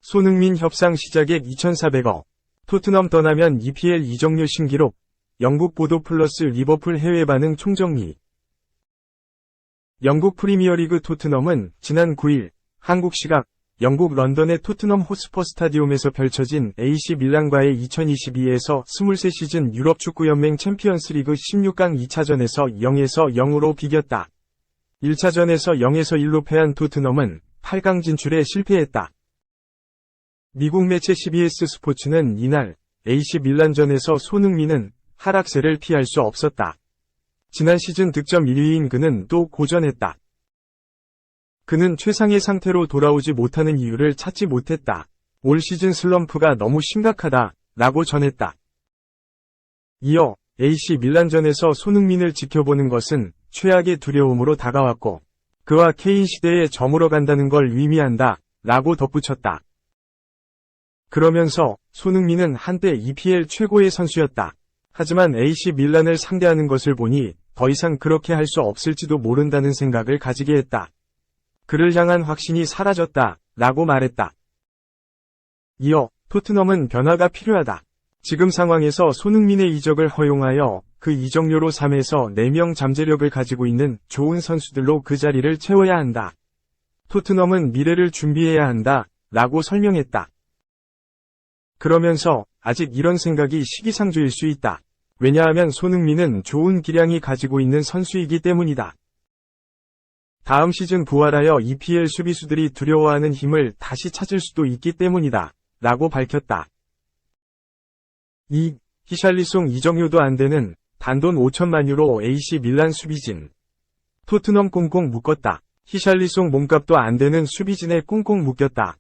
손흥민 협상 시작액 2,400억. 토트넘 떠나면 EPL 이적료 신기록. 영국 보도 플러스 리버풀 해외 반응 총정리. 영국 프리미어리그 토트넘은 지난 9일 한국 시각 영국 런던의 토트넘 호스퍼 스타디움에서 펼쳐진 AC 밀란과의 2022에서 23시즌 유럽축구연맹 챔피언스리그 16강 2차전에서 0-0으로 비겼다. 1차전에서 0-1로 패한 토트넘은 8강 진출에 실패했다. 미국 매체 CBS 스포츠는 이날 AC 밀란전에서 손흥민은 하락세를 피할 수 없었다. 지난 시즌 득점 1위인 그는 또 고전했다. 그는 최상의 상태로 돌아오지 못하는 이유를 찾지 못했다. 올 시즌 슬럼프가 너무 심각하다 라고 전했다. 이어 AC 밀란전에서 손흥민을 지켜보는 것은 최악의 두려움으로 다가왔고 그와 케인 시대에 저물어 간다는 걸 의미한다 라고 덧붙였다. 그러면서 손흥민은 한때 EPL 최고의 선수였다. 하지만 AC 밀란을 상대하는 것을 보니 더 이상 그렇게 할 수 없을지도 모른다는 생각을 가지게 했다. 그를 향한 확신이 사라졌다 라고 말했다. 이어 토트넘은 변화가 필요하다. 지금 상황에서 손흥민의 이적을 허용하여 그 이적료로 3에서 4명 잠재력을 가지고 있는 좋은 선수들로 그 자리를 채워야 한다. 토트넘은 미래를 준비해야 한다 라고 설명했다. 그러면서 아직 이런 생각이 시기상조일 수 있다. 왜냐하면 손흥민은 좋은 기량이 가지고 있는 선수이기 때문이다. 다음 시즌 부활하여 EPL 수비수들이 두려워하는 힘을 다시 찾을 수도 있기 때문이다. 라고 밝혔다. 히샬리송 이적료도 안 되는 단돈 5천만 유로 AC 밀란 수비진. 토트넘 꽁꽁 묶었다. 히샬리송 몸값도 안 되는 수비진에 꽁꽁 묶였다.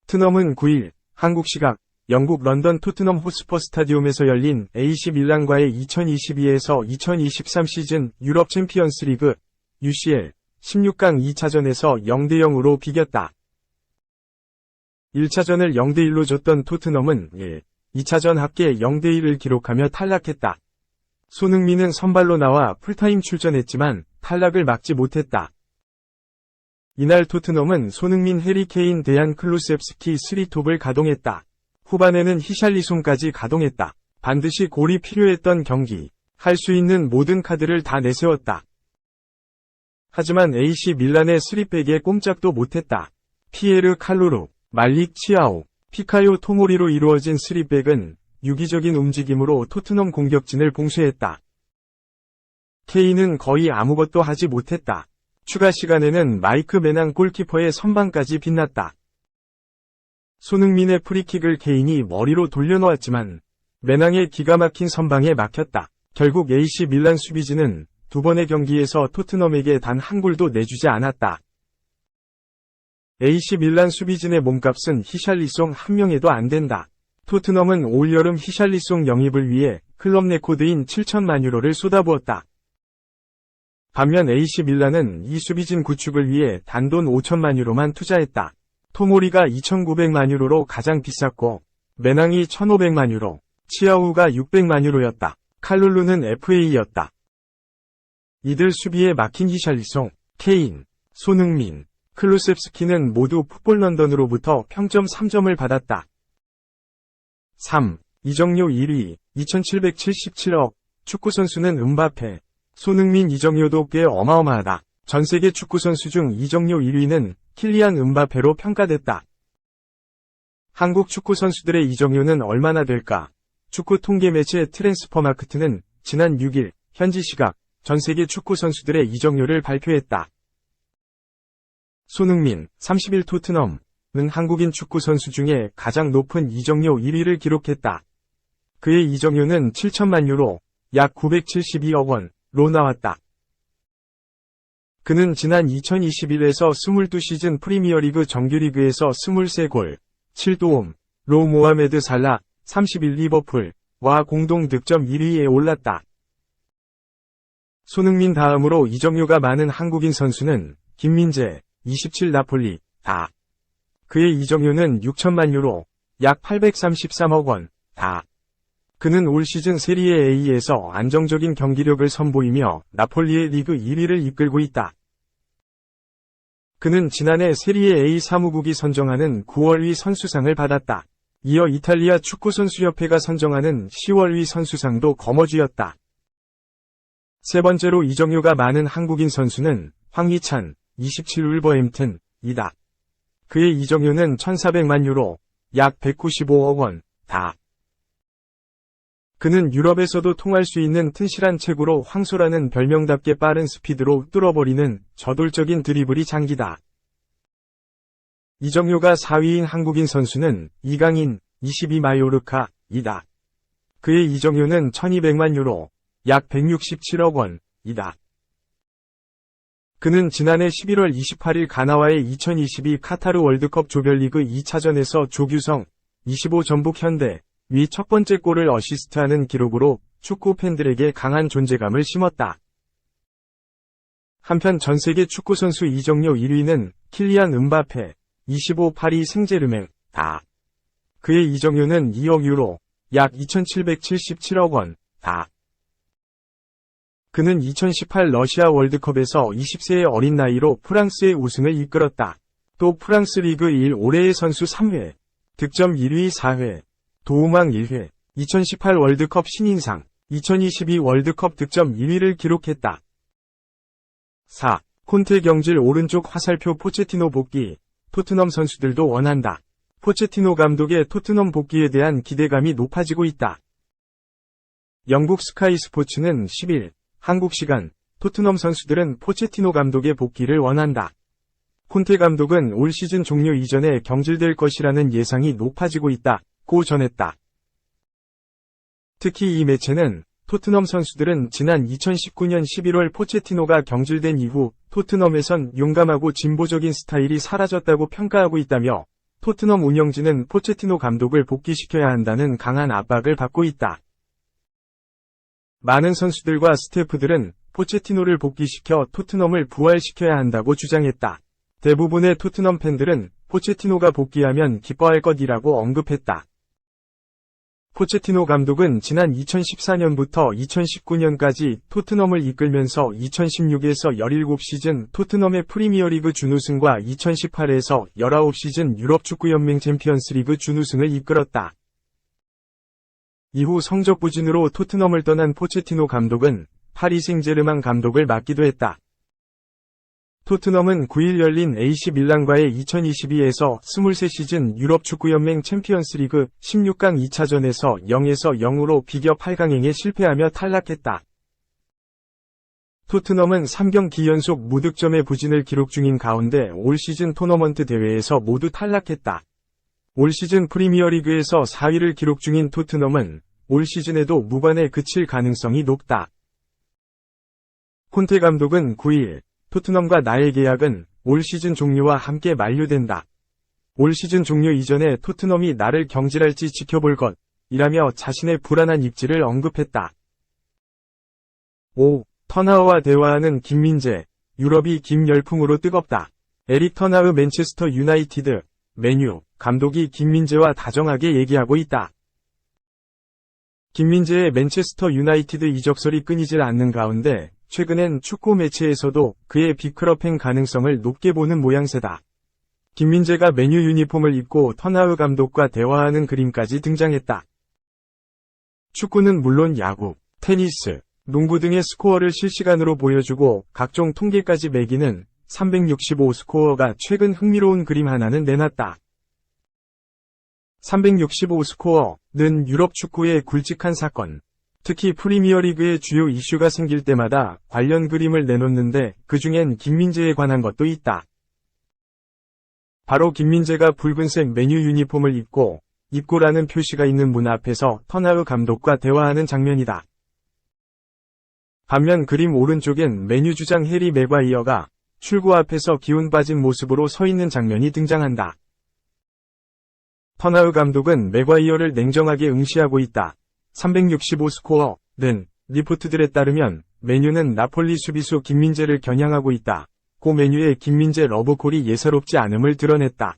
토트넘은 9일 한국 시각 영국 런던 토트넘 호스퍼 스타디움에서 열린 AC 밀란과의 2022에서 2023 시즌 유럽 챔피언스 리그 UCL 16강 2차전에서 0-0으로 비겼다. 1차전을 0-1로 졌던 토트넘은 2차전 합계 0-1을 기록하며 탈락했다. 손흥민은 선발로 나와 풀타임 출전했지만 탈락을 막지 못했다. 이날 토트넘은 손흥민, 해리 케인, 데얀 클루셉스키 3톱을 가동했다. 후반에는 히샬리송까지 가동했다. 반드시 골이 필요했던 경기. 할 수 있는 모든 카드를 다 내세웠다. 하지만 AC 밀란의 3백에 꼼짝도 못했다. 피에르 칼로루, 말릭 치아오, 피카요 토모리로 이루어진 3백은 유기적인 움직임으로 토트넘 공격진을 봉쇄했다. 케인은 거의 아무것도 하지 못했다. 추가 시간에는 마이크 메낭 골키퍼의 선방까지 빛났다. 손흥민의 프리킥을 케인이 머리로 돌려놓았지만 메낭의 기가 막힌 선방에 막혔다. 결국 AC 밀란 수비진은 두 번의 경기에서 토트넘에게 단 한 골도 내주지 않았다. AC 밀란 수비진의 몸값은 히샬리송 한 명에도 안 된다. 토트넘은 올여름 히샬리송 영입을 위해 클럽 레코드인 7천만 유로를 쏟아부었다. 반면 AC 밀란은 이 수비진 구축을 위해 단돈 5천만 유로만 투자했다. 토모리가 2,900만 유로로 가장 비쌌고 메낭이 1,500만 유로, 치아우가 600만 유로였다. 칼룰루는 FA였다. 이들 수비에 막힌 히샬리송, 케인, 손흥민, 클루셉스키는 모두 풋볼 런던으로부터 평점 3점을 받았다. 3. 이적료 1위, 2,777억, 축구선수는 음바페. 손흥민 이적료도 꽤 어마어마하다. 전세계 축구선수 중 이적료 1위는 킬리안 음바페로 평가됐다. 한국 축구선수들의 이적료는 얼마나 될까? 축구 통계 매체 트랜스퍼마크트는 지난 6일 현지 시각 전세계 축구선수들의 이적료를 발표했다. 손흥민, 30일 토트넘은 한국인 축구선수 중에 가장 높은 이적료 1위를 기록했다. 그의 이적료는 7천만 유로, 약 972억 원로 나왔다. 그는 지난 2021에서 22시즌 프리미어리그 정규리그에서 23골, 7도움로 모하메드 살라, 31 리버풀과 공동 득점 1위에 올랐다. 손흥민 다음으로 이적료가 많은 한국인 선수는 김민재, 27 나폴리, 다. 그의 이적료는 6천만 유로, 약 833억 원, 다. 그는 올 시즌 세리에 A에서 안정적인 경기력을 선보이며 나폴리의 리그 1위를 이끌고 있다. 그는 지난해 세리에 A 사무국이 선정하는 9월위 선수상을 받았다. 이어 이탈리아 축구선수협회가 선정하는 10월위 선수상도 거머쥐었다. 세 번째로 이적료가 많은 한국인 선수는 황희찬, 27울버햄튼, 이다. 그의 이적료는 1,400만 유로, 약 195억 원, 다. 그는 유럽에서도 통할 수 있는 튼실한 체구로 황소라는 별명답게 빠른 스피드로 뚫어버리는 저돌적인 드리블이 장기다. 이적료가 4위인 한국인 선수는 이강인, 22마요르카, 이다. 그의 이적료는 1,200만 유로, 약 167억 원, 이다. 그는 지난해 11월 28일 가나와의 2022 카타르 월드컵 조별리그 2차전에서 조규성, 25 전북 현대, 위 첫 번째 골을 어시스트하는 기록으로 축구 팬들에게 강한 존재감을 심었다. 한편 전세계 축구선수 이적료 1위는 킬리안 음바페, 25 파리 생제르맹, 다. 그의 이적료는 2억 유로, 약 2,777억 원, 다. 그는 2018 러시아 월드컵에서 20세의 어린 나이로 프랑스의 우승을 이끌었다. 또 프랑스 리그 1 올해의 선수 3회, 득점 1위 4회, 도움왕 1회, 2018 월드컵 신인상, 2022 월드컵 득점 2위를 기록했다. 4. 콘테 경질 오른쪽 화살표 포체티노 복귀, 토트넘 선수들도 원한다. 포체티노 감독의 토트넘 복귀에 대한 기대감이 높아지고 있다. 영국 스카이 스포츠는 10일, 한국 시간, 토트넘 선수들은 포체티노 감독의 복귀를 원한다. 콘테 감독은 올 시즌 종료 이전에 경질될 것이라는 예상이 높아지고 있다고 전했다. 특히 이 매체는 토트넘 선수들은 지난 2019년 11월 포체티노가 경질된 이후 토트넘에선 용감하고 진보적인 스타일이 사라졌다고 평가하고 있다며 토트넘 운영진은 포체티노 감독을 복귀시켜야 한다는 강한 압박을 받고 있다. 많은 선수들과 스태프들은 포체티노를 복귀시켜 토트넘을 부활시켜야 한다고 주장했다. 대부분의 토트넘 팬들은 포체티노가 복귀하면 기뻐할 것이라고 언급했다. 포체티노 감독은 지난 2014년부터 2019년까지 토트넘을 이끌면서 2016에서 17시즌 토트넘의 프리미어리그 준우승과 2018에서 19시즌 유럽축구연맹 챔피언스리그 준우승을 이끌었다. 이후 성적 부진으로 토트넘을 떠난 포체티노 감독은 파리 생제르맹 감독을 맡기도 했다. 토트넘은 9일 열린 AC 밀란과의 2022에서 23시즌 유럽축구연맹 챔피언스리그 16강 2차전에서 0에서 0으로 비겨 8강행에 실패하며 탈락했다. 토트넘은 3경기 연속 무득점의 부진을 기록 중인 가운데 올 시즌 토너먼트 대회에서 모두 탈락했다. 올 시즌 프리미어리그에서 4위를 기록 중인 토트넘은 올 시즌에도 무관에 그칠 가능성이 높다. 콘테 감독은 9일 토트넘과 나의 계약은 올 시즌 종료와 함께 만료된다. 올 시즌 종료 이전에 토트넘이 나를 경질할지 지켜볼 것이라며 자신의 불안한 입지를 언급했다. 5. 터나우와 대화하는 김민재, 유럽이 김열풍으로 뜨겁다. 에릭 터나우 맨체스터 유나이티드, 맨유, 감독이 김민재와 다정하게 얘기하고 있다. 김민재의 맨체스터 유나이티드 이적설이 끊이질 않는 가운데 최근엔 축구 매체에서도 그의 빅클럽행 가능성을 높게 보는 모양새다. 김민재가 맨유 유니폼을 입고 터나우 감독과 대화하는 그림까지 등장했다. 축구는 물론 야구, 테니스, 농구 등의 스코어를 실시간으로 보여주고 각종 통계까지 매기는 365 스코어가 최근 흥미로운 그림 하나는 내놨다. 365 스코어는 유럽 축구의 굵직한 사건, 특히 프리미어리그의 주요 이슈가 생길 때마다 관련 그림을 내놓는데 그중엔 김민재에 관한 것도 있다. 바로 김민재가 붉은색 맨유 유니폼을 입고 입고라는 표시가 있는 문 앞에서 터나우 감독과 대화하는 장면이다. 반면 그림 오른쪽엔 맨유 주장 해리 맥과이어가 출구 앞에서 기운 빠진 모습으로 서 있는 장면이 등장한다. 터나우 감독은 맥과이어를 냉정하게 응시하고 있다. 365 스코어는 리포트들에 따르면 맨유는 나폴리 수비수 김민재를 겨냥하고 있다. 고 맨유의 김민재 러브콜이 예사롭지 않음을 드러냈다.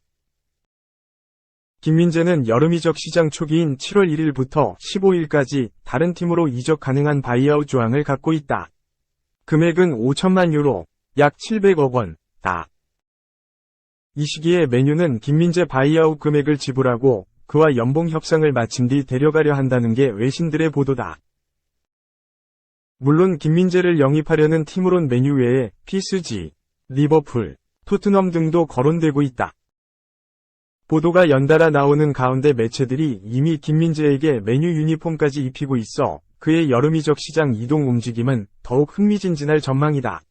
김민재는 여름 이적 시장 초기인 7월 1일부터 15일까지 다른 팀으로 이적 가능한 바이아웃 조항을 갖고 있다. 금액은 5천만 유로, 약 700억 원다. 이 시기에 맨유는 김민재 바이아웃 금액을 지불하고 그와 연봉 협상을 마친 뒤 데려가려 한다는 게 외신들의 보도다. 물론 김민재를 영입하려는 팀으론 맨유 외에 PSG, 리버풀, 토트넘 등도 거론되고 있다. 보도가 연달아 나오는 가운데 매체들이 이미 김민재에게 맨유 유니폼까지 입히고 있어 그의 여름 이적 시장 이동 움직임은 더욱 흥미진진할 전망이다.